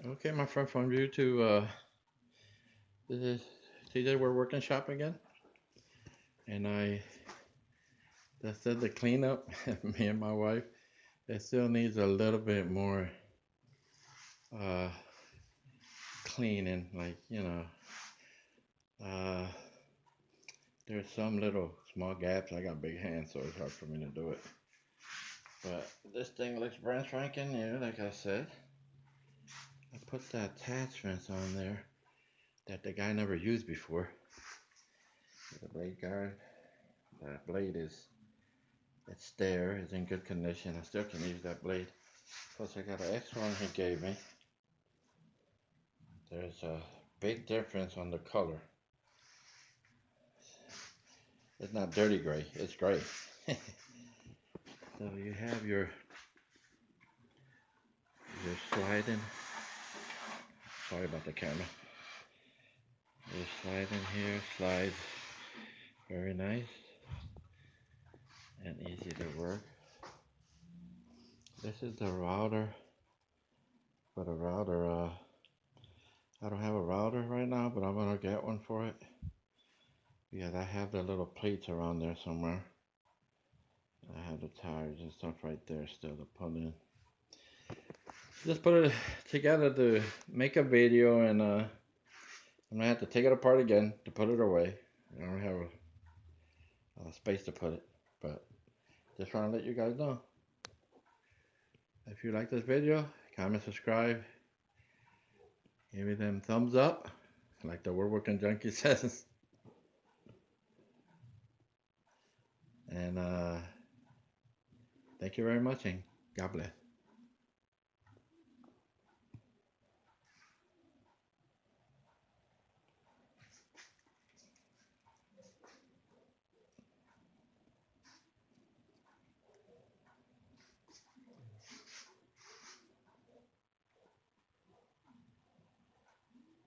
Okay, my friend, from you to this is TJ. We're working shop again, and I just did the cleanup. Me and my wife. It still needs a little bit more uh, cleaning. Uh, there's some little small gaps. I got big hands, so it's hard for me to do it. But this thing looks brand spanking new, like I said. I put the attachments on there that the guy never used before. The blade guard. The blade is It's there, it's in good condition. I still can use that blade. Plus I got an extra one he gave me. There's a big difference on the color. It's not dirty gray, it's gray. So you have your sliding. Sorry about the camera. Your sliding here slides very nice and easy to work. This is the router. For the router, I don't have a router right now, but I'm gonna get one for it. Yeah, I have the little plates around there somewhere. I have the tires and stuff right there still to put in. Just put it together to make a video, and I'm gonna have to take it apart again to put it away. I don't have a space to put it, but just trying to let you guys know. If you like this video, comment, subscribe, give me them thumbs up, like the Woodworking Junkie says. And thank you very much, and God bless.